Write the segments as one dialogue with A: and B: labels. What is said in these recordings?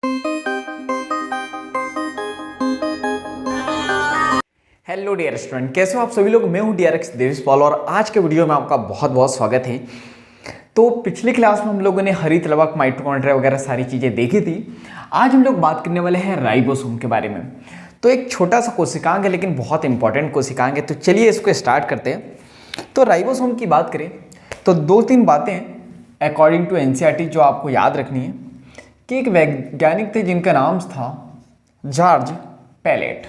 A: Hello dear student, कैसे हो आप सभी लोग। मैं हूं DRX देवेश पॉल और आज के वीडियो में आपका बहुत बहुत स्वागत है। तो पिछली क्लास में हम लोगों ने हरित लवक, माइटोकॉन्ड्रिया वगैरह सारी चीज़ें देखी थी। आज हम लोग बात करने वाले हैं राइबोसोम के बारे में। तो एक छोटा सा कोशिकांग है लेकिन बहुत इंपॉर्टेंट कोशिकांग है। तो चलिए इसको स्टार्ट करते हैं। तो राइबोसोम की बात करें तो 2-3 बातें अकॉर्डिंग टू NCERT जो आपको याद रखनी है कि एक वैज्ञानिक थे जिनका नाम था जॉर्ज पैलेट।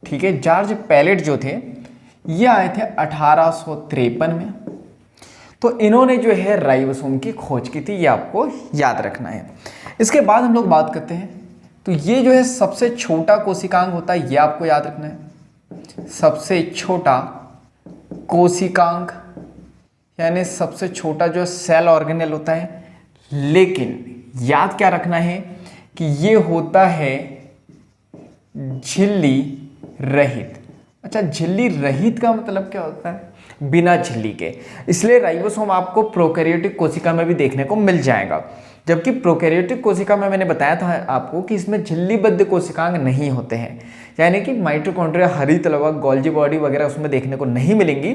A: ठीक है, जॉर्ज पैलेट जो थे ये आए थे 1853 में। तो इन्होंने जो है राइबोसोम की खोज की थी, ये आपको याद रखना है। इसके बाद हम लोग बात करते हैं तो ये जो है सबसे छोटा कोशिकांग होता है, ये आपको याद रखना है। सबसे छोटा कोशिकांग यानी सबसे छोटा जो सेल ऑर्गेनेल होता है, लेकिन याद क्या रखना है कि ये होता है झिल्ली रहित। अच्छा, झिल्ली रहित का मतलब क्या होता है? बिना झिल्ली के। इसलिए राइबोसोम आपको प्रोकैरियोटिक कोशिका में भी देखने को मिल जाएगा, जबकि प्रोकैरियोटिक कोशिका में मैंने बताया था आपको कि इसमें झिल्लीबद्ध कोशिकांग नहीं होते हैं, यानी कि माइटोकॉन्ड्रिया, हरित लवक, गोल्जी बॉडी वगैरह उसमें देखने को नहीं मिलेंगी,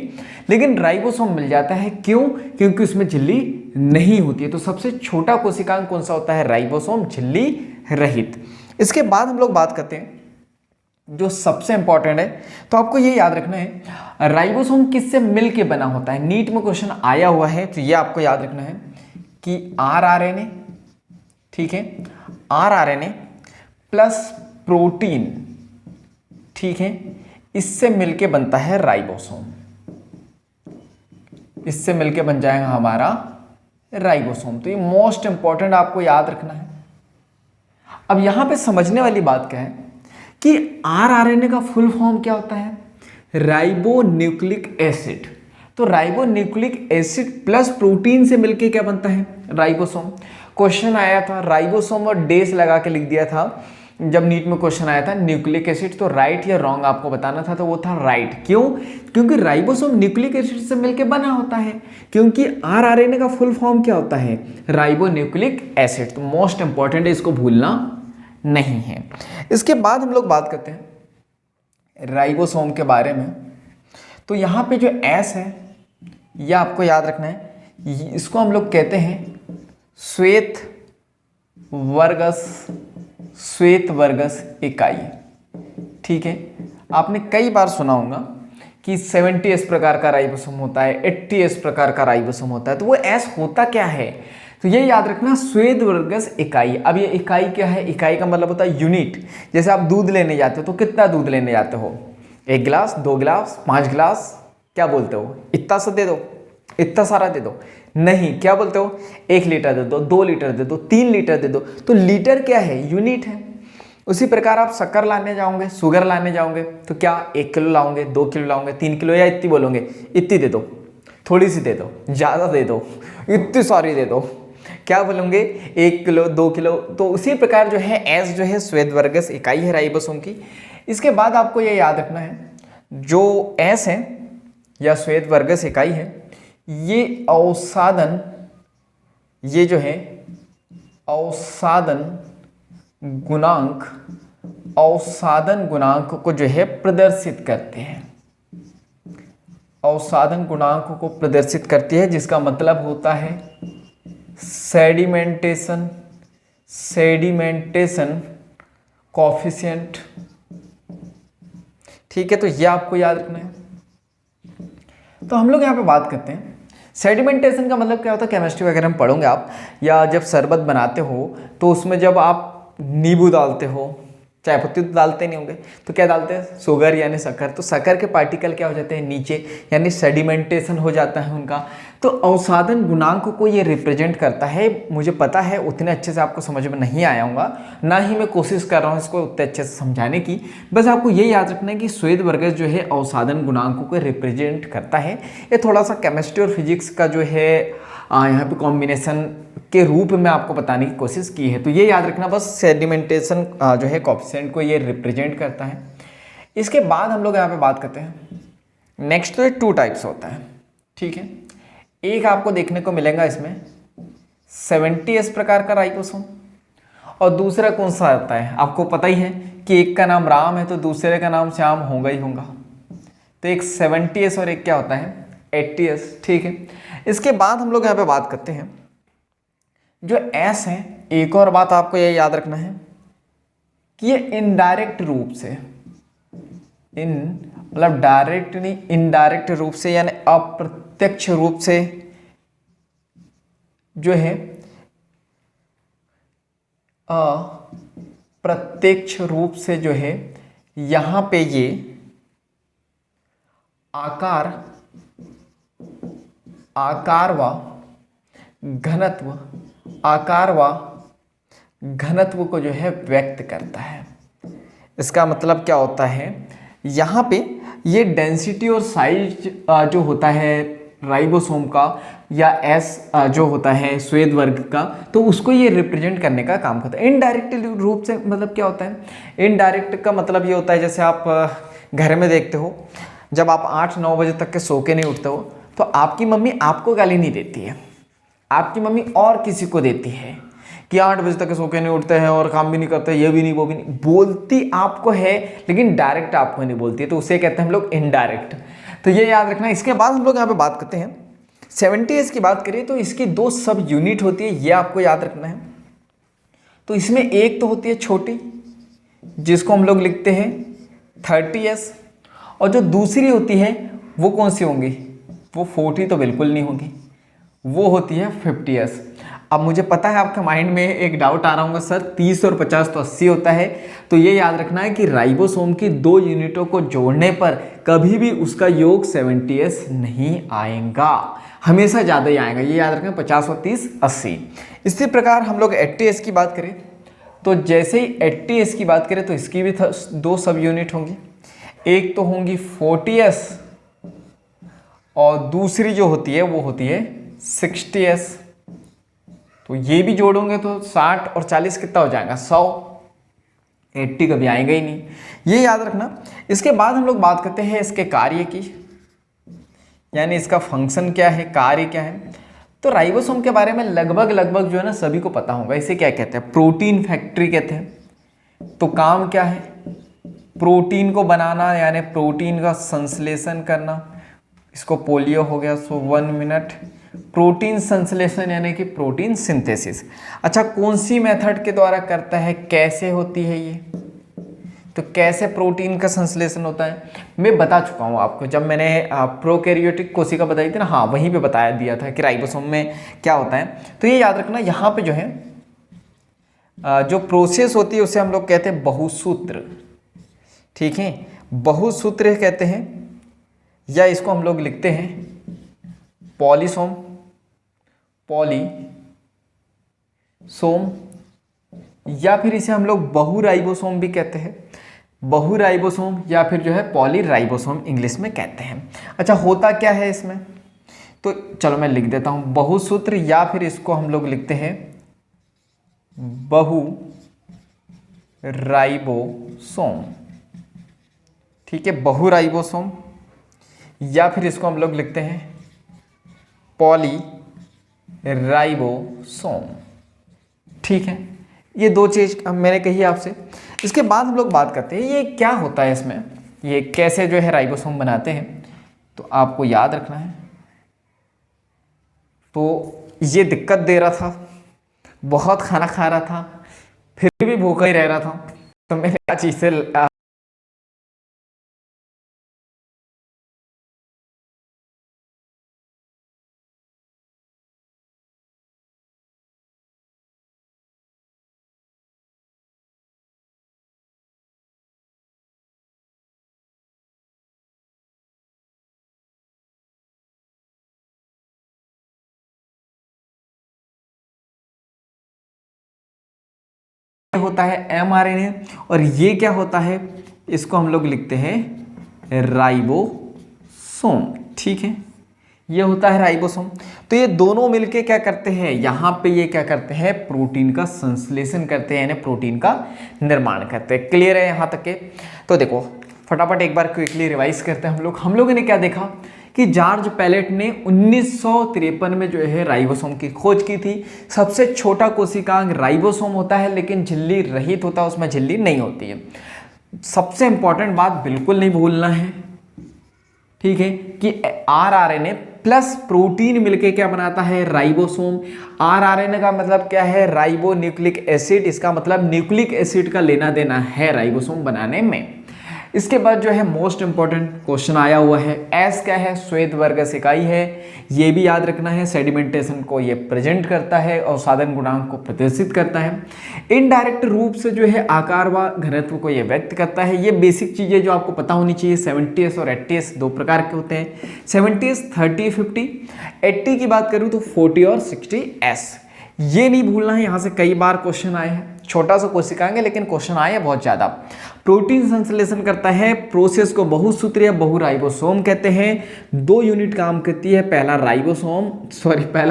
A: लेकिन राइबोसोम मिल जाता है। क्यों? क्योंकि उसमें झिल्ली नहीं होती है। तो सबसे छोटा कोशिकांग कौन सा होता है? राइबोसोम, झिल्ली रहित। इसके बाद हम लोग बात करते हैं जो सबसे इंपॉर्टेंट है, तो आपको ये याद रखना है राइबोसोम किससे मिल के बना होता है। नीट में क्वेश्चन आया हुआ है, तो ये आपको याद रखना है कि RRNA, ठीक है, RRNA प्लस प्रोटीन, ठीक है, इससे मिलके बनता है राइबोसोम। इससे मिलके बन जाएगा हमारा राइबोसोम। तो ये मोस्ट इंपॉर्टेंट आपको याद रखना है। अब यहां पे समझने वाली बात क्या है कि RRNA का फुल फॉर्म क्या होता है? Ribonucleic acid. तो ribonucleic acid plus protein से मिलके क्या बनता है? राइबोसोम। क्वेश्चन आया था राइबोसोम और डेस लगा के लिख दिया था जब नीट में क्वेश्चन आया था न्यूक्लिक एसिड। तो राइट या रॉन्ग आपको बताना था, तो वो था राइट। क्यों? क्योंकि राइबोसोम न्यूक्लिक एसिड से मिलके बना होता है, क्योंकि RRNA का फुल फॉर्म क्या होता है? Ribonucleic acid. तो मोस्ट इंपॉर्टेंट है, इसको भूलना नहीं है। इसके बाद हम लोग बात करते हैं राइबोसोम के बारे में। तो यहाँ पे जो S है ये आपको याद रखना है, इसको हम लोग कहते हैं श्वेत वर्गस इकाई। ठीक है, आपने कई बार सुना होगा कि 70S प्रकार का राइबोसोम होता है, 80S प्रकार का राइबोसोम होता है। तो वो S होता क्या है? तो ये याद रखना, श्वेत वर्गस इकाई। अब ये इकाई क्या है? इकाई का मतलब होता है यूनिट। जैसे आप दूध लेने जाते हो तो कितना दूध लेने जाते हो? 1 गिलास, 2 गिलास, 5 गिलास? क्या बोलते हो? इतना सा दे दो, इतना सारा दे दो? नहीं, क्या बोलते हो? 1 लीटर दे दो, 2 लीटर दे दो, 3 लीटर दे दो। तो लीटर क्या है? यूनिट है। उसी प्रकार आप शक्कर लाने जाओगे, शुगर लाने जाओगे तो क्या 1 किलो लाओगे, 2 किलो लाओगे, 3 किलो, या इतनी बोलोगे? इतनी दे दो, थोड़ी सी दे दो, ज़्यादा दे दो, इतनी सारी दे दो? क्या बोलोगे? 1 किलो, 2 किलो। तो उसी प्रकार जो है S जो है श्वेत वर्गस इकाई है राइबोसोम की। इसके बाद आपको ये याद रखना है जो S है या श्वेत वर्गस इकाई है, ये अवसादन, ये जो है अवसादन गुणांक को जो है प्रदर्शित करते हैं। अवसादन गुणांक को प्रदर्शित करती है, जिसका मतलब होता है सेडिमेंटेशन कॉफिशिएंट। ठीक है, तो ये आपको याद रखना है। तो हम लोग यहाँ पे बात करते हैं सेडिमेंटेशन का मतलब क्या होता है। केमिस्ट्री वगैरह में पढ़ोगे आप, या जब शरबत बनाते हो तो उसमें जब आप नींबू डालते हो, चाय पत्ती तो डालते नहीं होंगे, तो क्या डालते हैं? शुगर यानी शक्कर। तो शक्कर के पार्टिकल क्या हो जाते हैं? नीचे, यानी सेडिमेंटेशन हो जाता है उनका। तो अवसादन गुणांक को ये रिप्रेजेंट करता है। मुझे पता है उतने अच्छे से आपको समझ में नहीं आया होगा, ना ही मैं कोशिश कर रहा हूँ इसको उतने अच्छे से समझाने की। बस आपको ये याद रखना है कि श्वेत वर्गस जो है अवसादन गुणांक को रिप्रेजेंट करता है। ये थोड़ा सा केमिस्ट्री और फिजिक्स का जो है यहाँ पे कॉम्बिनेशन के रूप में आपको बताने की कोशिश की है। तो ये याद रखना बस, सेडिमेंटेशन जो है कॉफिशिएंट को ये रिप्रेजेंट करता है। इसके बाद हम लोग यहाँ पे बात करते हैं नेक्स्ट। तो ये 2 टाइप्स होता है, ठीक है। एक आपको देखने को मिलेगा इसमें 70S प्रकार का राइबोसोम, और दूसरा कौन सा आता है, आपको पता ही है कि एक का नाम राम है तो दूसरे का नाम श्याम होगा ही होगा। तो एक 70s और एक क्या होता है 80s। ठीक है, इसके बाद हम लोग यहाँ पे बात करते हैं जो एस है। एक और बात आपको ये याद रखना है कि ये इनडायरेक्ट रूप से, मतलब डायरेक्ट नहीं, इनडायरेक्ट रूप से यानी अप्रत्यक्ष रूप से जो है, अप्रत्यक्ष रूप से जो है यहां पे ये आकार व घनत्व को जो है व्यक्त करता है। इसका मतलब क्या होता है, यहाँ पे ये डेंसिटी और साइज जो होता है राइबोसोम का या एस जो होता है श्वेत वर्ग का, तो उसको ये रिप्रेजेंट करने का काम करता है। इनडायरेक्ट रूप से मतलब क्या होता है, इनडायरेक्ट का मतलब ये होता है जैसे आप घर में देखते हो, जब आप 8-9 बजे तक के सो के नहीं उठते हो तो आपकी मम्मी आपको गाली नहीं देती है, आपकी मम्मी और किसी को देती है कि 8 बजे तक सो के नहीं उठते हैं और काम भी नहीं करते, ये भी नहीं वो भी नहीं, बोलती आपको है लेकिन डायरेक्ट आपको नहीं बोलती है, तो उसे कहते हैं हम लोग इनडायरेक्ट। तो ये याद रखना। इसके बाद हम लोग यहाँ पे बात करते हैं 70s की बात करें तो इसकी 2 सब यूनिट होती है, ये आपको याद रखना है। तो इसमें एक तो होती है छोटी जिसको हम लोग लिखते हैं 30s, और जो दूसरी होती है वो कौन सी होंगी, वो 40 तो बिल्कुल नहीं होगी, वो होती है 50s। अब मुझे पता है आपके माइंड में एक डाउट आ रहा होगा, सर 30 और 50 तो 80 होता है। तो ये याद रखना है कि राइबोसोम की 2 यूनिटों को जोड़ने पर कभी भी उसका योग 70s नहीं आएगा, हमेशा ज़्यादा ही आएगा। ये याद रखना, 50 और 30 80। इसी प्रकार हम लोग 80s की बात करें तो जैसे ही 80s की बात करें तो इसकी भी 2 सब यूनिट होंगी, एक तो होंगी 40s और दूसरी जो होती है वो होती है 60s। तो ये भी जोड़ोगे तो 60 और 40 कितना हो जाएगा 100, 80 कभी आएगा ही नहीं, ये याद रखना। इसके बाद हम लोग बात करते हैं इसके कार्य की, यानी इसका फंक्शन क्या है, कार्य क्या है। तो राइबोसोम के बारे में लगभग जो है ना सभी को पता होगा। इसे क्या कहते हैं, प्रोटीन फैक्ट्री कहते हैं। तो काम क्या है, प्रोटीन को बनाना यानी प्रोटीन का संश्लेषण करना। इसको पोलियो हो गया, सो 1 मिनट। प्रोटीन संश्लेषण यानी कि प्रोटीन सिंथेसिस। अच्छा, कौन सी मेथड के द्वारा करता है, कैसे होती है ये, तो कैसे प्रोटीन का संश्लेषण होता है मैं बता चुका हूँ आपको, जब मैंने प्रोकैरियोटिक कोशिका बताई थी ना, हाँ वहीं पे बताया दिया था कि राइबोसोम में क्या होता है। तो ये याद रखना, यहाँ पे जो है जो प्रोसेस होती है उसे हम लोग कहते हैं बहुसूत्र। ठीक है, बहुसूत्र कहते हैं, या इसको हम लोग लिखते हैं पॉलीसोम, या फिर इसे हम लोग बहुराइबोसोम भी कहते हैं, बहुराइबोसोम या फिर जो है पॉलीराइबोसोम इंग्लिश में कहते हैं। अच्छा, होता क्या है इसमें, तो चलो मैं लिख देता हूं बहुसूत्र, या फिर इसको हम लोग लिखते हैं बहुराइबोसोम। ठीक है, बहुराइबोसोम, या फिर इसको हम लोग लिखते हैं पॉलीराइबोसोम। ठीक है, ये 2 चीज मैंने कही आपसे। इसके बाद हम लोग बात करते हैं ये क्या होता है इसमें, ये कैसे जो है राइबोसोम बनाते हैं, तो आपको याद रखना है। तो ये दिक्कत दे रहा था, बहुत खाना खा रहा था, फिर भी भूखा ही रह रहा था, तो मैंने आज इसे होता है mRNA, और ये क्या होता है, इसको हम लोग लिखते हैं राइबोसोम। ठीक है, ये होता है राइबोसोम। तो ये दोनों मिलके क्या करते हैं, यहाँ पे ये क्या करते हैं, प्रोटीन का संश्लेषण करते हैं, यानी प्रोटीन का निर्माण करते हैं। क्लियर है यहाँ तक के? तो देखो फटाफट एक बार क्विकली रिवाइज करते हैं हम लोगों ने क्या देखा कि जॉर्ज पैलेट ने 1953 में जो है राइबोसोम की खोज की थी। सबसे छोटा कोशिकांग राइबोसोम होता है, लेकिन झिल्ली रहित होता है, उसमें झिल्ली नहीं होती है। सबसे इंपॉर्टेंट बात बिल्कुल नहीं भूलना है, ठीक है, कि आरआरएनए प्लस प्रोटीन मिलके क्या बनाता है, राइबोसोम। आरआरएनए का मतलब क्या है, राइबो न्यूक्लिक एसिड, इसका मतलब न्यूक्लिक एसिड का लेना देना है राइबोसोम बनाने में। इसके बाद जो है मोस्ट इंपॉर्टेंट क्वेश्चन आया हुआ है, एस क्या है, श्वेत वर्गस इकाई है, ये भी याद रखना है। सेडिमेंटेशन को ये प्रेजेंट करता है और साधन गुणांक को प्रदर्शित करता है। इनडायरेक्ट रूप से जो है आकार व घनत्व को ये व्यक्त करता है। ये बेसिक चीजें जो आपको पता होनी चाहिए। 70s और 80s दो प्रकार के होते हैं, 70s 30 50, 80 की बात करूं तो 40 और 60s। ये नहीं भूलना है, यहाँ से कई बार क्वेश्चन आए हैं। छोटा सा कोशिकांग है लेकिन क्वेश्चन आए हैं बहुत ज्यादा। प्रोटीन संश्लेषण करता है, प्रोसेस को बहुसूत्री या बहुराइबोसोम कहते हैं। 2 यूनिट काम करती है, पहला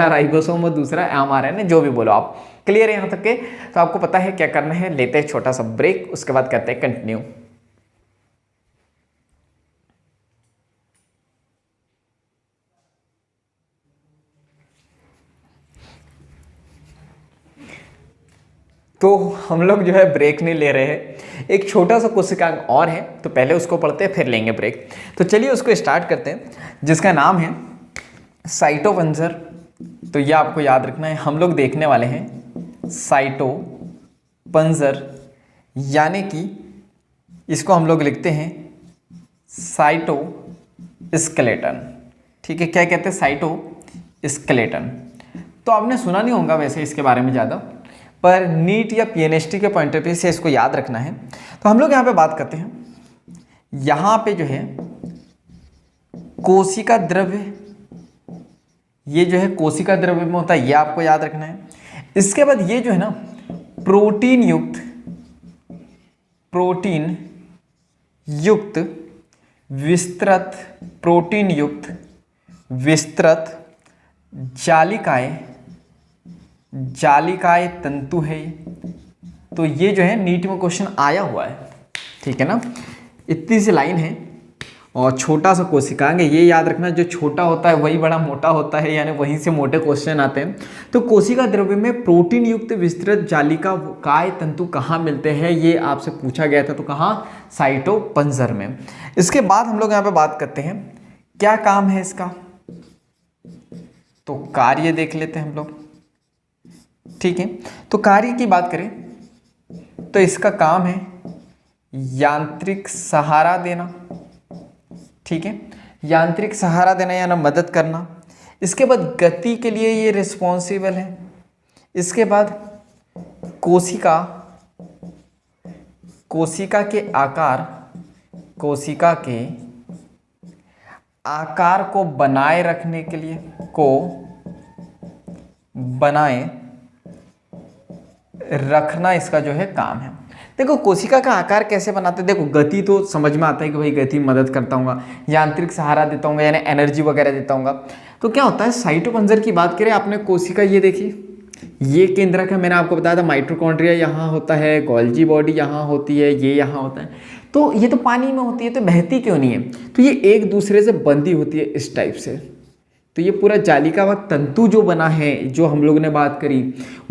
A: राइबोसोम और दूसरा एमआरएनए, जो भी बोलो आप। क्लियर है यहाँ तक के? तो आपको पता है क्या करना है। लेते हैं छोटा सा ब्रेक, उसके बाद करते हैं कंटिन्यू। तो हम लोग जो है ब्रेक नहीं ले रहे हैं, एक छोटा सा कोशिकांग और है, तो पहले उसको पढ़ते हैं फिर लेंगे ब्रेक। तो चलिए उसको स्टार्ट करते हैं, जिसका नाम है साइटोपंजर। तो ये आपको याद रखना है, हम लोग देखने वाले हैं साइटोपंजर, यानी कि इसको हम लोग लिखते हैं साइटोस्केलेटन। ठीक है, क्या कहते हैं, साइटोस्केलेटन। तो आपने सुना नहीं होगा वैसे इसके बारे में ज़्यादा, पर नीट या पीएनएसटी के पॉइंट ऑफ व्यू से इसको याद रखना है। तो हम लोग यहाँ पे बात करते हैं, यहाँ पे जो है कोशिका द्रव्य, ये जो है कोशिका द्रव्य में होता है, ये आपको याद रखना है। इसके बाद ये जो है ना प्रोटीन युक्त विस्तृत जालिकाएं तंतु है। तो ये जो है नीट में क्वेश्चन आया हुआ है, ठीक है ना। इतनी सी लाइन है और छोटा सा कोशिकांग है, ये याद रखना। जो छोटा होता है वही बड़ा मोटा होता है, यानी वहीं से मोटे क्वेश्चन आते हैं। तो कोशिका द्रव्य में प्रोटीन युक्त विस्तृत जालिकाएं तंतु कहाँ मिलते हैं, ये आपसे पूछा गया था। तो कहाँ, साइटोपंजर में। इसके बाद हम लोग यहाँ पे बात करते हैं क्या काम है इसका, तो कार्य देख लेते हैं हम लोग, ठीक है। तो कार्य की बात करें तो इसका काम है यांत्रिक सहारा देना, ठीक है, यांत्रिक सहारा देना यानी मदद करना। इसके बाद गति के लिए ये रिस्पॉन्सिबल है। इसके बाद कोशिका के आकार को बनाए रखने के लिए रखना इसका जो है काम है। देखो कोशिका का आकार कैसे बनाते हैं, देखो गति तो समझ में आता है कि भाई गति मदद करता हूँ, यांत्रिक सहारा देता हूँ यानी एनर्जी वगैरह देता हूँ। तो क्या होता है, साइटोपंजर की बात करें आपने, कोशिका ये देखिए, ये केंद्रक है, मैंने आपको बताया था माइटोकॉन्ड्रिया यहाँ होता है, गोल्जी बॉडी यहाँ होती है, ये यहाँ होता है। तो ये तो पानी में होती है, तो बहती क्यों नहीं है, तो ये एक दूसरे से बंधी होती है इस टाइप से। तो ये पूरा जालिका व तंतु जो बना है, जो हम लोग ने बात करी,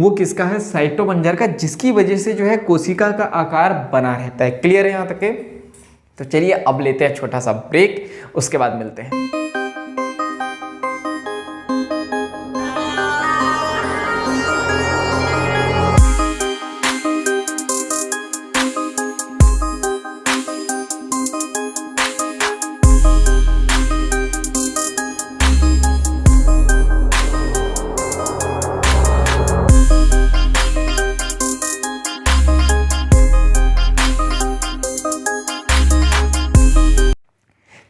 A: वो किसका है, साइटोपंजर का, जिसकी वजह से जो है कोशिका का आकार बना रहता है। क्लियर है यहाँ तक के? तो चलिए अब लेते हैं छोटा सा ब्रेक, उसके बाद मिलते हैं।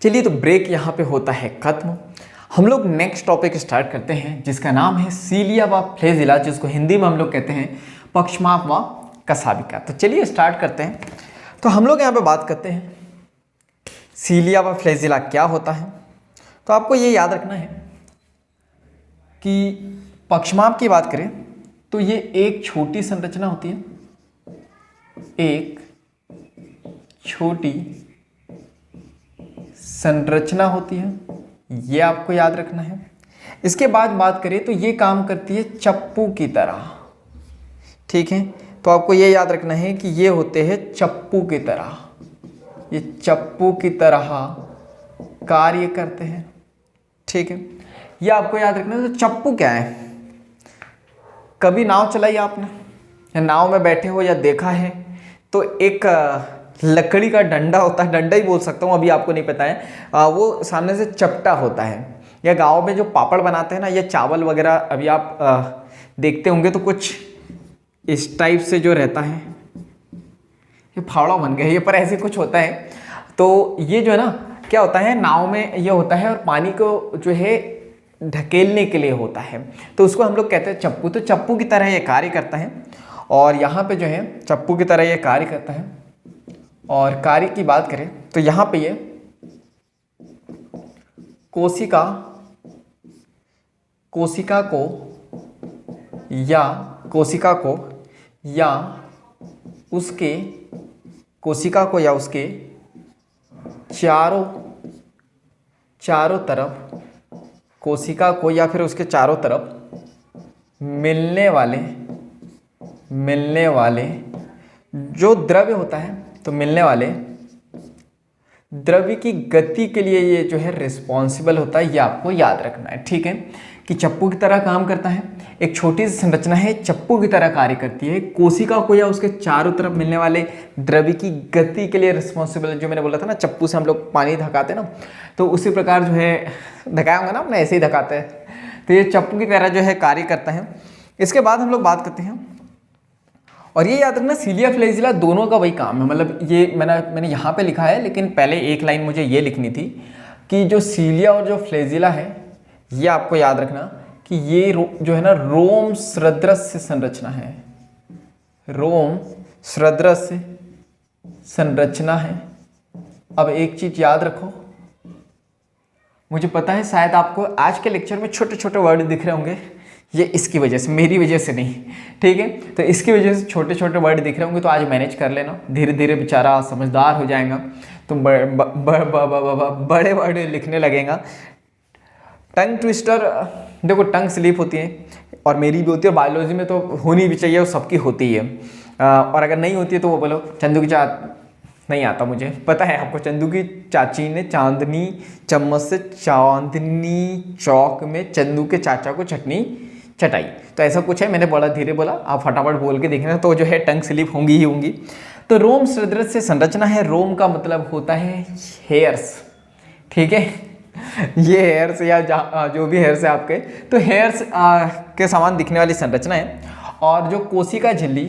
A: चलिए तो ब्रेक यहाँ पे होता है खत्म। हम लोग नेक्स्ट टॉपिक स्टार्ट करते हैं, जिसका नाम है सीलिया व फ्लैजिला, जिसको हिंदी में हम लोग कहते हैं पक्षमाप व कसाबिका। तो चलिए स्टार्ट करते हैं। तो हम लोग यहाँ पे बात करते हैं सीलिया व फ्लैजिला क्या होता है। तो आपको ये याद रखना है कि पक्षमाप की बात करें तो ये एक छोटी संरचना होती है, एक छोटी संरचना होती है ये आपको याद रखना है। इसके बाद बात करें तो ये काम करती है चप्पू की तरह, ठीक है। तो आपको ये याद रखना है कि ये होते हैं चप्पू की तरह, ये चप्पू की तरह कार्य करते हैं, ठीक है। ये आपको याद रखना है। तो चप्पू क्या है? कभी नाव चलाई आपने, या नाव में बैठे हो या देखा है, तो एक लकड़ी का डंडा होता है, डंडा ही बोल सकता हूँ, अभी आपको नहीं पता है, वो सामने से चपटा होता है। या गांव में जो पापड़ बनाते हैं ना, या चावल वगैरह, अभी आप देखते होंगे तो कुछ इस टाइप से जो रहता है, ये फावड़ा बन गया ये, पर ऐसे कुछ होता है। तो ये जो है ना, क्या होता है, नाव में ये होता है और पानी को जो है ढकेलने के लिए होता है, तो उसको हम लोग कहते हैं चप्पू। तो चप्पू की तरह ये कार्य करता है, और यहाँ पे जो है चप्पू की तरह ये कार्य करता है। और कार्य की बात करें तो यहाँ पे ये कोशिका को या उसके चारों तरफ, कोशिका को या फिर उसके चारों तरफ मिलने वाले जो द्रव्य होता है, तो मिलने वाले द्रव्य की गति के लिए ये जो है रिस्पॉन्सिबल होता है। ये आपको याद रखना है, ठीक है, कि चप्पू की तरह काम करता है। एक छोटी सी संरचना है, चप्पू की तरह कार्य करती है। कोशिका को या उसके चारों तरफ मिलने वाले द्रव्य की गति के लिए रिस्पॉन्सिबल है। जो मैंने बोला था ना, चप्पू से हम लोग पानी धकाते ना, तो उसी प्रकार जो है धकाया होगा ना आपने, ऐसे ही धकाते हैं। तो ये चप्पू की तरह जो है कार्य करता है। इसके बाद हम लोग बात करते हैं, और ये याद रखना, सीलिया फ्लैजिला दोनों का वही काम है। मतलब ये मैंने यहाँ पे लिखा है, लेकिन पहले एक लाइन मुझे ये लिखनी थी कि जो सीलिया और जो फ्लैजिला है, ये आपको याद रखना कि ये जो है ना, रोम सदृश संरचना है, रोम सदृश संरचना है। अब एक चीज याद रखो, मुझे पता है शायद आपको आज के लेक्चर में छोटे छोटे वर्ड दिख रहे होंगे, ये इसकी वजह से, मेरी वजह से नहीं, ठीक है। तो इसकी वजह से छोटे छोटे वर्ड दिख रहे होंगे, तो आज मैनेज कर लेना, धीरे धीरे बेचारा समझदार हो जाएगा, तो बड़े वर्ड लिखने लगेगा। टंग ट्विस्टर, देखो टंग स्लिप होती है, और मेरी भी होती है, और बायोलॉजी में तो होनी भी चाहिए, और सबकी होती है। और अगर नहीं होती है तो वो बोलो चंदू की नहीं आता, मुझे पता है आपको। चंदू की चाची ने चांदनी चम्मच से चांदनी चौक में चंदू के चाचा को चटनी चटाई, तो ऐसा कुछ है। मैंने बड़ा धीरे बोला, आप फटाफट बोल के देखना, तो जो है टंग स्लिप होंगी ही होंगी। तो रोम सदृश से संरचना है। रोम का मतलब होता है हेयर्स, ठीक है, ये हेयर्स या जो भी हेयर्स है आपके, तो हेयर्स के समान दिखने वाली संरचना है। और जो कोशिका झिल्ली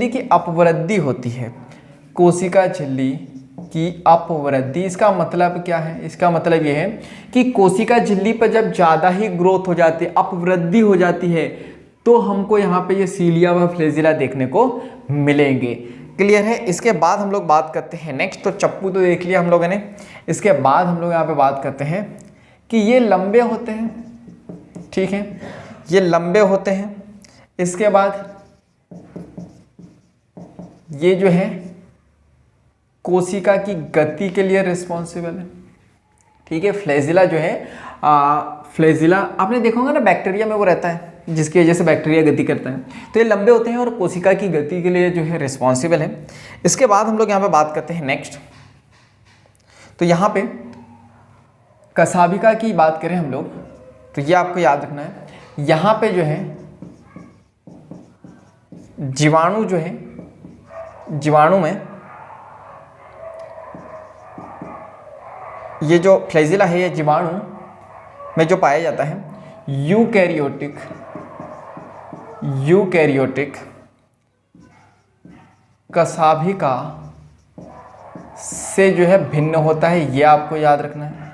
A: की अपवृद्धि होती है। कोशिका झिल्ली की अपवृद्धि, इसका मतलब क्या है? इसका मतलब यह है कि कोशिका झिल्ली पर जब ज़्यादा ही ग्रोथ हो जाती है, अपवृद्धि हो जाती है, तो हमको यहाँ पे ये सीलिया व फ्लैजिला देखने को मिलेंगे। क्लियर है? इसके बाद हम लोग बात करते हैं नेक्स्ट, तो चप्पू तो देख लिया हम लोगों ने। इसके बाद हम लोग यहाँ पे बात करते हैं कि ये लंबे होते हैं, ठीक है, ये लंबे होते हैं। इसके बाद ये जो है कोशिका की गति के लिए रिस्पॉन्सिबल है, ठीक है। फ्लैजिला जो है, फ्लैजिला आपने देखा होगा ना, बैक्टीरिया में वो रहता है जिसकी वजह से बैक्टीरिया गति करता है। तो ये लंबे होते हैं और कोशिका की गति के लिए जो है रिस्पॉन्सिबल है। इसके बाद हम लोग यहाँ पे बात करते हैं नेक्स्ट, तो यहाँ पे कसाभिका की बात करें हम लोग, तो ये आपको याद रखना है, यहाँ पे जो है जीवाणु जो है, जीवाणु में ये जो फ्लैजिला है, ये जीवाणु में जो पाया जाता है यूकैरियोटिक कसाभिका से जो है भिन्न होता है। ये आपको याद रखना है।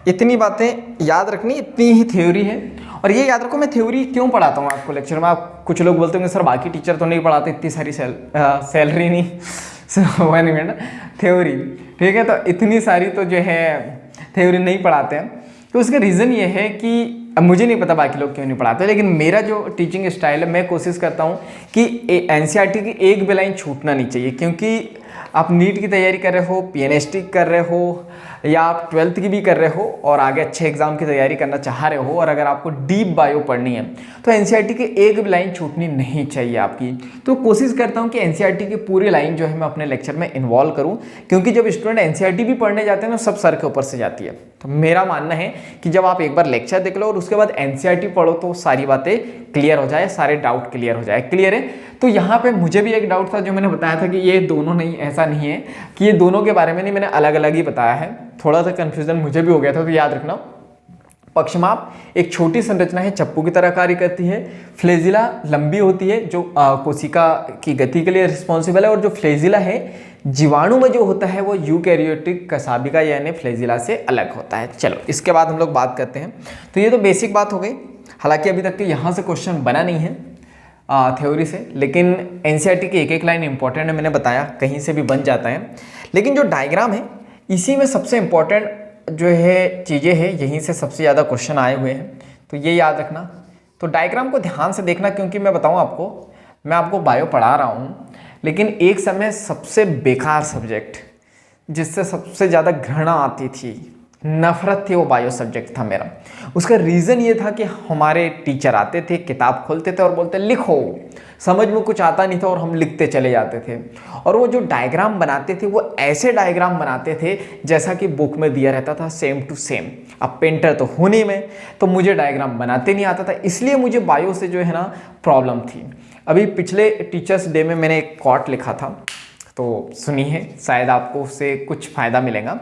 A: इतनी बातें याद रखनी, इतनी ही थ्योरी है। और ये याद रखो, मैं थ्योरी क्यों पढ़ाता हूँ आपको लेक्चर में। आप कुछ लोग बोलते होंगे सर बाकी टीचर तो नहीं पढ़ाते, इतनी सारी सैलरी नहीं वन मिनट थ्योरी, ठीक है। तो इतनी सारी तो जो है थ्योरी नहीं पढ़ाते हैं। तो उसका रीज़न ये है कि अब मुझे नहीं पता बाकी लोग क्यों नहीं पढ़ाते, लेकिन मेरा जो टीचिंग स्टाइल है, मैं कोशिश करता हूँ कि एनसीईआरटी की एक भी लाइन छूटना नहीं चाहिए। क्योंकि आप नीट की तैयारी कर रहे हो, पीएनएसटी कर रहे हो, या आप 12th की भी कर रहे हो और आगे अच्छे एग्जाम की तैयारी करना चाह रहे हो, और अगर आपको डीप बायो पढ़नी है तो एनसीईआरटी की एक भी लाइन छूटनी नहीं चाहिए आपकी। तो कोशिश करता हूँ कि एनसीईआरटी की पूरी लाइन जो है मैं अपने लेक्चर में इन्वॉल्व करूँ, क्योंकि जब स्टूडेंट एनसीईआरटी भी पढ़ने जाते हैं ना, सब सर के ऊपर से जाती है। तो मेरा मानना है कि जब आप एक बार लेक्चर देख लो और उसके बाद एनसीईआरटी पढ़ो तो सारी बातें क्लियर हो जाए, सारे डाउट क्लियर हो जाए। क्लियर है? तो यहाँ पे मुझे भी एक डाउट था जो मैंने बताया था कि ये दोनों नहीं, ऐसा नहीं है कि ये दोनों के बारे में नहीं, मैंने अलग अलग ही बताया है। थोड़ा सा कंफ्यूजन मुझे भी हो गया था, तो याद रखना। पक्षमाप एक छोटी संरचना है, चप्पू की तरह कार्य करती है। फ्लेजिला लंबी होती है, जो कोशिका की गति के लिए रिस्पॉन्सिबल है, और जो फ्लेजिला है जीवाणु में जो होता है वो यूकैरियोटिक कसाबिका यानी फ्लेजिला से अलग होता है। चलो इसके बाद हम लोग बात करते हैं। तो ये तो बेसिक बात हो गई, हालांकि अभी तक के यहाँ से क्वेश्चन बना नहीं है थ्योरी से, लेकिन एनसीईआरटी की एक एक लाइन इंपॉर्टेंट है, मैंने बताया कहीं से भी बन जाता है। लेकिन जो डायग्राम है इसी में सबसे इंपॉर्टेंट जो है चीज़ें हैं, यहीं से सबसे ज़्यादा क्वेश्चन आए हुए हैं, तो ये याद रखना। तो डायग्राम को ध्यान से देखना, क्योंकि मैं बताऊं आपको, मैं आपको बायो पढ़ा रहा हूँ, लेकिन एक समय सबसे बेकार सब्जेक्ट जिससे सबसे ज़्यादा घृणा आती थी, नफरत थी, वो बायो सब्जेक्ट था मेरा। उसका रीज़न ये था कि हमारे टीचर आते थे, किताब खोलते थे और बोलते लिखो, समझ में कुछ आता नहीं था और हम लिखते चले जाते थे। और वो जो डायग्राम बनाते थे वो ऐसे डायग्राम बनाते थे जैसा कि बुक में दिया रहता था, सेम टू सेम। अब पेंटर तो हूँ नहीं मैं, तो मुझे डायग्राम बनाते नहीं आता था, इसलिए मुझे बायो से जो है ना प्रॉब्लम थी। अभी पिछले टीचर्स डे में मैंने एक कोट लिखा था, तो सुनिए, शायद आपको उससे कुछ फ़ायदा मिलेगा।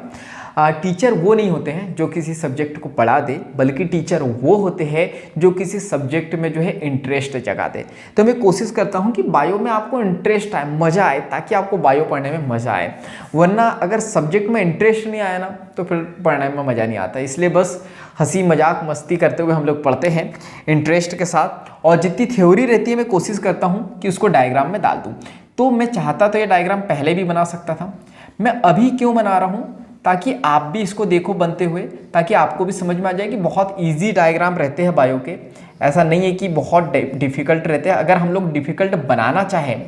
A: टीचर वो नहीं होते हैं जो किसी सब्जेक्ट को पढ़ा दे, बल्कि टीचर वो होते हैं जो किसी सब्जेक्ट में जो है इंटरेस्ट जगा दे। तो मैं कोशिश करता हूँ कि बायो में आपको इंटरेस्ट आए, मज़ा आए, ताकि आपको बायो पढ़ने में मज़ा आए। वरना अगर सब्जेक्ट में इंटरेस्ट नहीं आया ना, तो फिर पढ़ने में मज़ा नहीं आता। इसलिए बस हंसी मजाक मस्ती करते हुए हम लोग पढ़ते हैं इंटरेस्ट के साथ, और जितनी थ्योरी रहती है मैं कोशिश करता हूँ कि उसको डायग्राम में डाल दूँ। तो मैं चाहता तो ये डायग्राम पहले भी बना सकता था, मैं अभी क्यों बना रहा हूँ, ताकि आप भी इसको देखो बनते हुए, ताकि आपको भी समझ में आ जाए कि बहुत इजी डायग्राम रहते हैं बायो के। ऐसा नहीं है कि बहुत डिफ़िकल्ट रहते हैं। अगर हम लोग डिफ़िकल्ट बनाना चाहें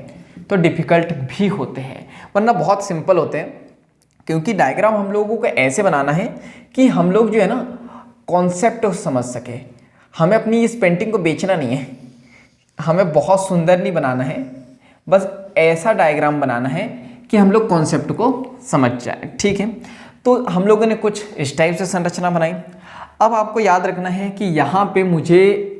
A: तो डिफ़िकल्ट भी होते हैं, वरना बहुत सिंपल होते हैं। क्योंकि डायग्राम हम लोगों को ऐसे बनाना है कि हम लोग जो है ना कॉन्सेप्ट समझ सके। हमें अपनी इस पेंटिंग को बेचना नहीं है, हमें बहुत सुंदर नहीं बनाना है, बस ऐसा डायग्राम बनाना है कि हम लोग कॉन्सेप्ट को समझ जाए। ठीक है, तो हम लोगों ने कुछ इस टाइप से संरचना बनाई। अब आपको याद रखना है कि यहाँ पे मुझे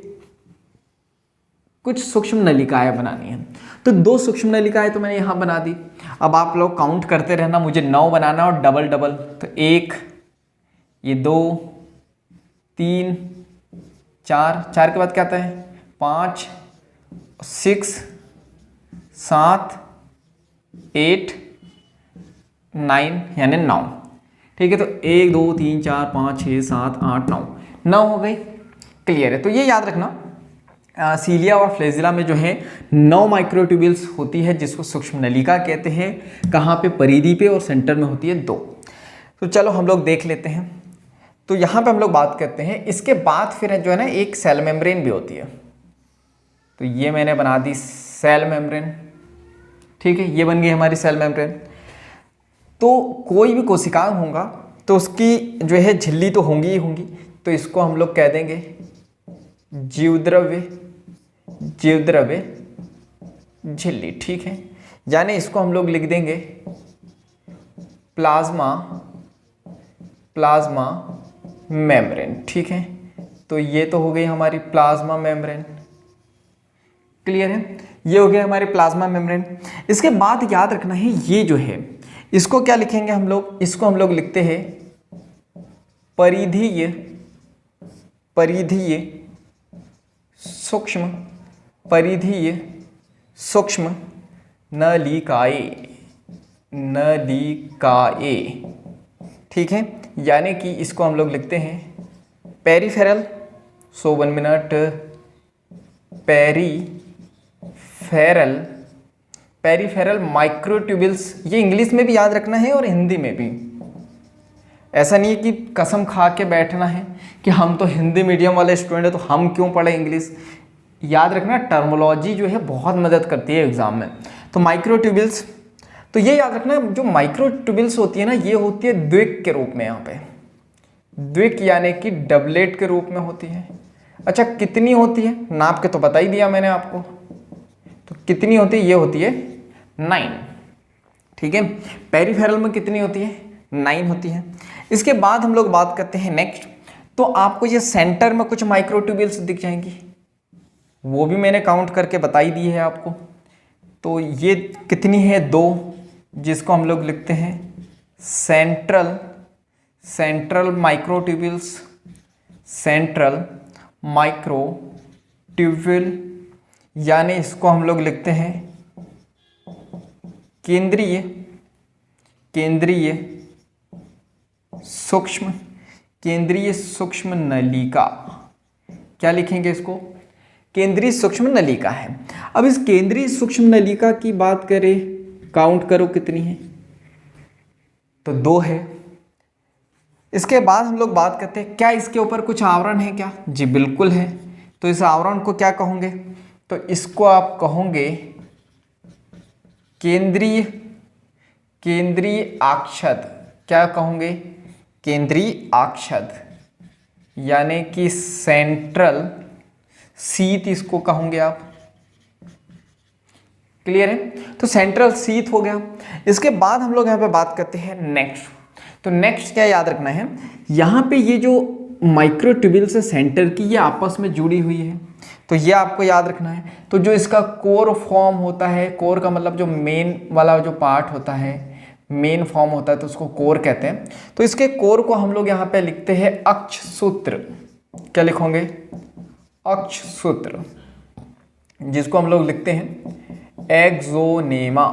A: कुछ सूक्ष्म नलिकाएं बनानी है। तो 2 सूक्ष्म नलिकाएं तो मैंने यहाँ बना दी। अब आप लोग काउंट करते रहना, मुझे 9 बनाना और डबल डबल। तो 1, ये 2, 3, 4 के बाद क्या आता है 5, 6, 7, 8, 9 यानी 9। ठीक है, तो 1 2 3 4 5 6 7 8 9 हो गई। क्लियर है? तो ये याद रखना, सीलिया और फ्लेजिला में जो है 9 माइक्रोट्यूब्यूल्स होती है, जिसको सूक्ष्म नलिका कहते हैं। कहाँ पे? परिधि पे, और सेंटर में होती है 2। तो चलो हम लोग देख लेते हैं। तो यहाँ पे हम लोग बात करते हैं। इसके बाद फिर जो है ना एक सेल मेम्ब्रेन भी होती है। तो ये मैंने बना दी सेल मेम्ब्रेन। ठीक है, ये बन गई हमारी सेल मेम्ब्रेन। तो कोई भी कोशिकाएं होगा तो उसकी जो है झिल्ली तो होंगी ही होंगी, तो इसको हम लोग कह देंगे जीवद्रव्य, जीवद्रव्य झिल्ली। ठीक है, यानी इसको हम लोग लिख देंगे प्लाज्मा, प्लाज्मा मेम्ब्रेन। ठीक है, तो ये तो हो गई हमारी प्लाज्मा मेम्ब्रेन। क्लियर है? ये हो गया हमारे प्लाज्मा मेम्ब्रेन। इसके बाद याद रखना है ये जो है, इसको क्या लिखेंगे हम लोग? इसको हम लोग लिखते हैं परिधीय, परिधीय सूक्ष्म, परिधीय सूक्ष्म नलिकाएं, नलिकाएं। ठीक है, यानी कि इसको हम लोग लिखते हैं पेरिफेरल। सो 1 मिनट, पेरीफेरल, पेरीफेरल माइक्रोट्यूब्यूल्स। ये इंग्लिश में भी याद रखना है और हिंदी में भी। ऐसा नहीं है कि कसम खा के बैठना है कि हम तो हिंदी मीडियम वाले स्टूडेंट है तो हम क्यों पढ़े इंग्लिश। याद रखना टर्मोलॉजी जो है बहुत मदद करती है एग्जाम में। तो माइक्रोट्यूबिल्स, तो ये याद रखना जो माइक्रोट्यूबिल्स होती है ना, ये होती है द्विक के रूप में। यहाँ पे द्विक यानी कि डबलेट के रूप में होती है। अच्छा कितनी होती है, नाप के तो बता ही दिया मैंने आपको। तो कितनी होती है, ये होती है 9, ठीक है। पेरिफेरल में कितनी होती है, 9 होती है। इसके बाद हम लोग बात करते हैं नेक्स्ट, तो आपको ये सेंटर में कुछ माइक्रोट्यूबिल्स दिख जाएंगी, वो भी मैंने काउंट करके बताई दी है आपको। तो ये कितनी है, 2, जिसको हम लोग लिखते हैं सेंट्रल माइक्रोट्यूबिल्स, सेंट्रल माइक्रोट्यूबिल, यानी इसको हम लोग लिखते हैं केंद्रीय सूक्ष्म नलिका। क्या लिखेंगे इसको, केंद्रीय सूक्ष्म नलिका है। अब इस केंद्रीय सूक्ष्म नलिका की बात करें, काउंट करो कितनी है, तो 2 है। इसके बाद हम लोग बात करते हैं क्या इसके ऊपर कुछ आवरण है क्या, जी बिल्कुल है। तो इस आवरण को क्या कहोगे, तो इसको आप कहोगे केंद्रीय आक्षद। क्या कहोगे, केंद्रीय आक्षद, यानी कि सेंट्रल शीथ इसको कहोगे आप। क्लियर है, तो सेंट्रल शीथ हो गया। इसके बाद हम लोग यहाँ पे बात करते हैं नेक्स्ट। तो नेक्स्ट क्या याद रखना है, यहाँ पे ये जो माइक्रोट्यूबिल्स है सेंटर की, ये आपस में जुड़ी हुई है, तो ये आपको याद रखना है। तो जो इसका कोर फॉर्म होता है, कोर का मतलब जो मेन वाला जो पार्ट होता है, मेन फॉर्म होता है, तो उसको कोर कहते हैं। तो इसके कोर को हम लोग यहाँ पे लिखते हैं अक्षसूत्र। क्या लिखोगे, अक्षसूत्र, जिसको हम लोग लिखते हैं एक्सोनेमा।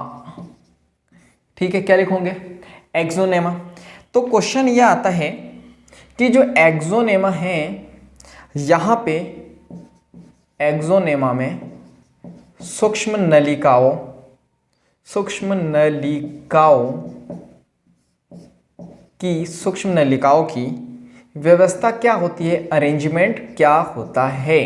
A: ठीक है, क्या लिखोगे, एक्सोनेमा। तो क्वेश्चन ये आता है कि जो एक्सोनेमा है, यहाँ पे एक्सोनेमा में सूक्ष्म नलिकाओं की व्यवस्था क्या होती है, अरेंजमेंट क्या होता है।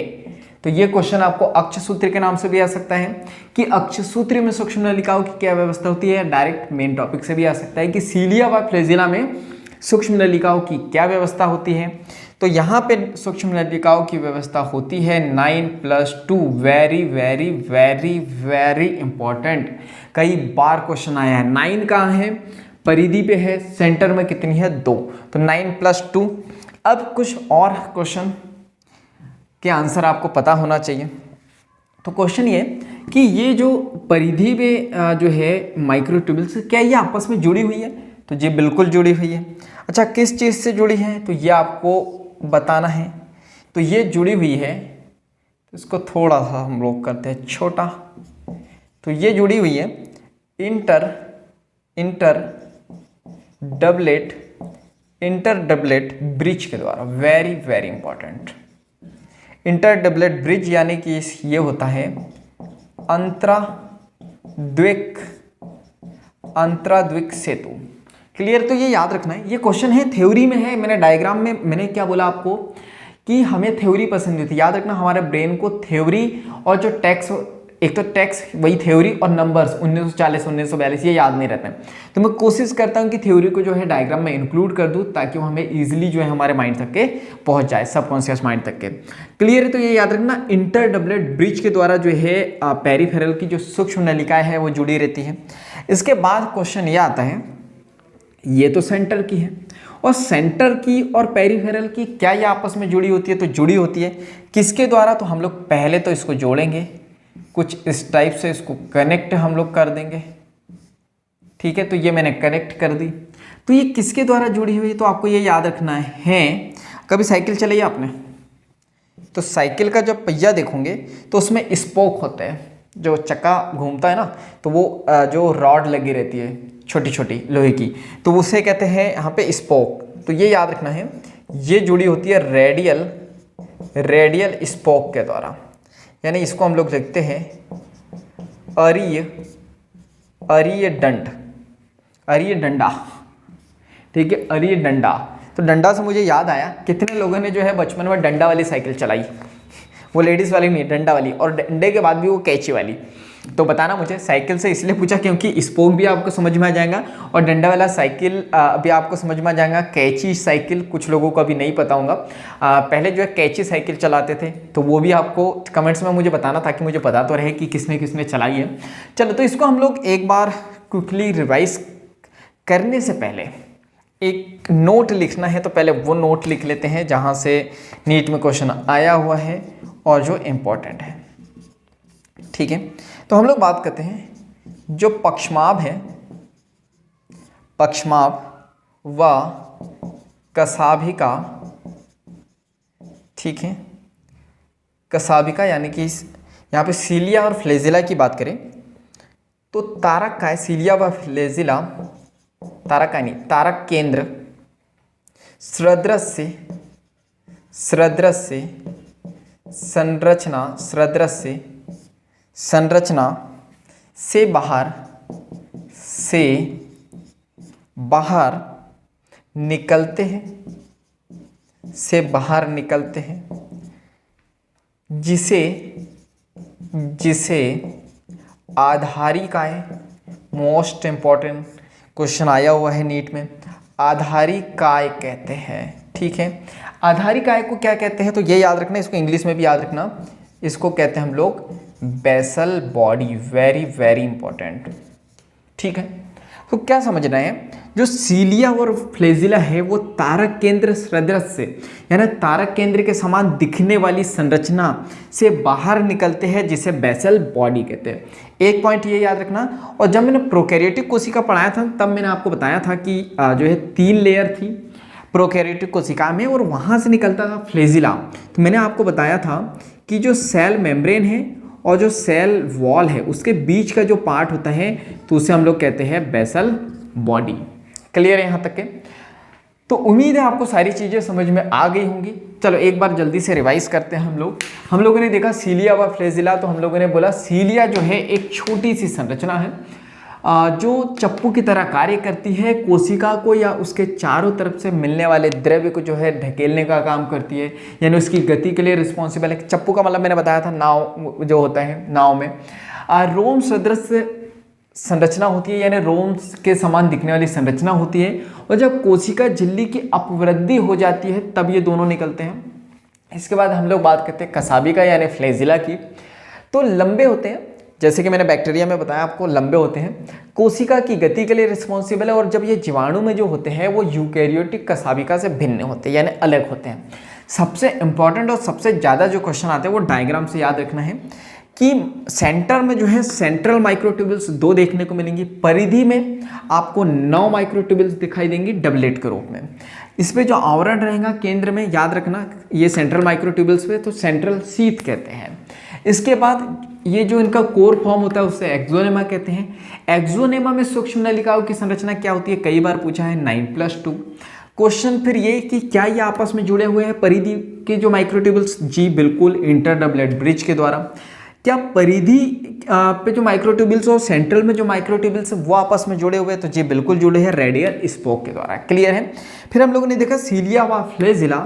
A: तो ये क्वेश्चन आपको अक्षसूत्र के नाम से भी आ सकता है कि अक्षसूत्र में सूक्ष्म नलिकाओं की क्या व्यवस्था होती है। डायरेक्ट मेन टॉपिक से भी आ सकता है कि सीलिया व फ्लैजिला में सूक्ष्म नलिकाओं की क्या व्यवस्था होती है। तो यहाँ पे सूक्ष्म नलिकाओं की व्यवस्था होती है 9+2। Very very very very important, कई बार क्वेश्चन आया है। 9 कहाँ है, परिधि पे है, सेंटर में कितनी है, 2, तो 9+2। अब कुछ और क्वेश्चन के आंसर आपको पता होना चाहिए। तो क्वेश्चन ये कि ये जो परिधि पे जो है माइक्रोट्यूबिल्स, क्या ये आपस में जुड़ी हुई है, तो ये बिल्कुल जुड़ी हुई है। अच्छा किस चीज़ से जुड़ी है, तो ये आपको बताना है। तो ये जुड़ी हुई है, तो इसको थोड़ा सा हम लोग करते हैं छोटा। तो ये जुड़ी हुई है इंटर डबलेट ब्रिज के द्वारा। Very very important, inter doublet bridge यानी कि ये होता है अंतराद्विक सेतु। क्लियर, तो ये याद रखना है। ये क्वेश्चन है, थ्योरी में है। मैंने डायग्राम में मैंने क्या बोला आपको कि हमें थ्योरी पसंद होती है। याद रखना हमारे ब्रेन को थ्योरी और जो टेक्स्ट, एक तो टेक्स्ट वही थ्योरी और नंबर्स 1940 1942 ये याद नहीं रहते हैं। तो मैं कोशिश करता हूँ कि थ्योरी को जो है डायग्राम में इंक्लूड कर दूँ ताकि वो हमें ईजिली जो है हमारे माइंड तक के पहुँच जाए, सबकॉन्शियस माइंड तक के। क्लियर है, तो ये याद रखना इंटर डबलेट ब्रिज के द्वारा जो है पेरिफेरल की जो सूक्ष्म नलिकाएं है वो जुड़ी रहती है। इसके बाद क्वेश्चन ये आता है, ये तो सेंटर की है, और सेंटर की और पेरिफेरल की क्या ये आपस में जुड़ी होती है, तो जुड़ी होती है। किसके द्वारा, तो हम लोग पहले तो इसको जोड़ेंगे कुछ इस टाइप से, इसको कनेक्ट हम लोग कर देंगे। ठीक है, तो ये मैंने कनेक्ट कर दी। तो ये किसके द्वारा जुड़ी हुई है, तो आपको ये याद रखना है। कभी साइकिल चलाई आपने, तो साइकिल का जब पहिया देखोगे तो उसमें स्पोक होते हैं, जो चक्का घूमता है ना, तो वो जो रॉड लगी रहती है छोटी छोटी लोहे की, तो उसे कहते हैं यहाँ पे स्पोक। तो ये याद रखना है, ये जुड़ी होती है रेडियल स्पोक के द्वारा, यानी इसको हम लोग देखते हैं अरीय डंडा। ठीक है। अरे डंडा, तो डंडा से मुझे याद आया कितने लोगों ने जो है बचपन में डंडा वाली साइकिल चलाई, वो लेडीज़ वाली नहीं, डंडा वाली, और डंडे के बाद भी वो कैची वाली। तो बताना मुझे। साइकिल से इसलिए पूछा क्योंकि स्पोक भी आपको समझ में आ जाएगा और डंडा वाला साइकिल भी आपको समझ में आ जाएगा। कैची साइकिल कुछ लोगों को अभी नहीं पता होगा, पहले जो है कैची साइकिल चलाते थे, तो वो भी आपको कमेंट्स में मुझे बताना ताकि मुझे पता तो रहे कि किसने किसने चलाई है। चलो, तो इसको हम लोग एक बार क्विकली रिवाइज करने से पहले एक नोट लिखना है, तो पहले वो नोट लिख लेते हैं जहाँ से नीट में क्वेश्चन आया हुआ है और जो इम्पोर्टेंट है। ठीक है, तो हम लोग बात करते हैं जो पक्षमाप है, पक्षमाप व कसाभिका। ठीक है, कसाभिका यानी कि यहाँ पे सीलिया और फ्लेजिला की बात करें तो तारक का है, सीलिया व फ्लेजिला, तारक का नहीं, तारक केंद्र सदृश्य संरचना से बाहर निकलते हैं, जिसे आधारिकाएं, मोस्ट इंपॉर्टेंट क्वेश्चन आया हुआ है नीट में, आधारिकाएं कहते हैं। ठीक है, आधारिकाएं को क्या कहते हैं, तो ये याद रखना, इसको इंग्लिश में भी याद रखना, इसको कहते हैं हम लोग basal body. Very very important. ठीक है, तो क्या समझना है, जो सीलिया और फ्लेजिला है वो तारक केंद्र सदृश्य यानी तारक केंद्र के समान दिखने वाली संरचना से बाहर निकलते हैं, जिसे बेसल बॉडी कहते हैं। एक पॉइंट ये याद रखना। और जब मैंने प्रोकैरियोटिक कोशिका पढ़ाया था तब मैंने आपको बताया था कि जो है 3 लेयर थी प्रोकैरियोटिक कोशिका में और वहाँ से निकलता था फ्लेजिला। तो मैंने आपको बताया था कि जो सेल मेम्ब्रेन है और जो सेल वॉल है उसके बीच का जो पार्ट होता है तो उसे हम लोग कहते हैं बेसल बॉडी। क्लियर है यहाँ तक के? तो उम्मीद है आपको सारी चीज़ें समझ में आ गई होंगी। चलो एक बार जल्दी से रिवाइज करते हैं। हम लोगों ने देखा सीलिया व फ्लेजिला, तो हम लोगों ने बोला सीलिया जो है एक छोटी सी संरचना है जो चप्पू की तरह कार्य करती है, कोशिका को या उसके चारों तरफ से मिलने वाले द्रव्य को जो है ढकेलने का काम करती है, यानी उसकी गति के लिए रिस्पॉन्सिबल है। चप्पू का मतलब मैंने बताया था नाव जो होता है, नाव में रोम सदृश संरचना होती है, यानी रोम के समान दिखने वाली संरचना होती है। और जब कोशिका झिल्ली की अपवृद्धि हो जाती है तब ये दोनों निकलते हैं। इसके बाद हम लोग बात करते हैं कसाभिका यानी फ्लेजिला की। तो लंबे होते हैं, जैसे कि मैंने बैक्टीरिया में बताया आपको, लंबे होते हैं, कोशिका की गति के लिए रिस्पॉन्सिबल है। और जब ये जीवाणु में जो होते हैं वो यूकैरियोटिक कसाभिका से भिन्न होते हैं, यानी अलग होते हैं। सबसे इंपॉर्टेंट और सबसे ज़्यादा जो क्वेश्चन आते हैं वो डायग्राम से याद रखना है कि सेंटर में जो है सेंट्रल माइक्रोट्यूब्यूल्स 2 देखने को मिलेंगी, परिधि में आपको 9 माइक्रोट्यूब्यूल्स दिखाई देंगी डबलेट के रूप में। इस पे जो आवरण रहेगा केंद्र में, याद रखना ये सेंट्रल माइक्रोट्यूब्यूल्स पे, तो सेंट्रल शीथ कहते हैं। इसके बाद ये जो इनका कोर फॉर्म होता है उसे एक्सोनेमा कहते हैं। एक्सोनेमा में सूक्ष्म नलिकाओं की संरचना क्या होती है, कई बार पूछा है 9+2 क्वेश्चन। फिर ये कि क्या ये आपस में जुड़े हुए हैं परिधि के जो माइक्रोट्यूब्यूल्स, जी बिल्कुल, इंटर डबलेट ब्रिज के द्वारा। क्या परिधि पे जो माइक्रोट्यूब्यूल्स और सेंट्रल में जो माइक्रोट्यूब्यूल्स वो आपस में जुड़े हुए हैं, तो जी बिल्कुल जुड़े हैं, रेडियल स्पोक के द्वारा। क्लियर है? फिर हम लोगों ने देखा सीलिया व फ्लेजिला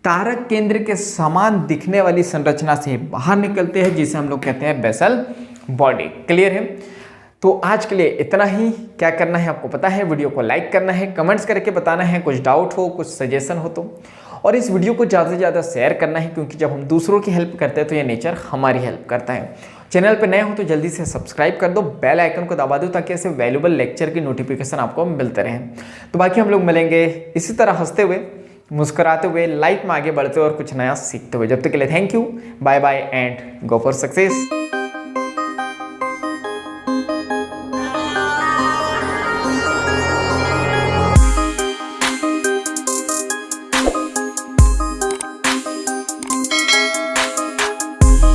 A: तारक केंद्र के समान दिखने वाली संरचना से बाहर निकलते हैं, जिसे हम लोग कहते हैं बेसल बॉडी। क्लियर है? तो आज के लिए इतना ही। क्या करना है आपको पता है, वीडियो को लाइक करना है, कमेंट्स करके बताना है, कुछ डाउट हो, कुछ सजेशन हो तो, और इस वीडियो को ज़्यादा से ज़्यादा शेयर करना है, क्योंकि जब हम दूसरों की हेल्प करते हैं तो ये नेचर हमारी हेल्प करता है। चैनल पर नए हो तो जल्दी से सब्सक्राइब कर दो, बेल आइकन को दबा दो ताकि ऐसे वैल्यूबल लेक्चर की नोटिफिकेशन आपको मिलते रहे। तो बाकी हम लोग मिलेंगे इसी तरह हंसते हुए, मुस्कुराते हुए, लाइफ में आगे बढ़ते हुए और कुछ नया सीखते हुए। जब तक के लिए thank you, bye bye and go for success.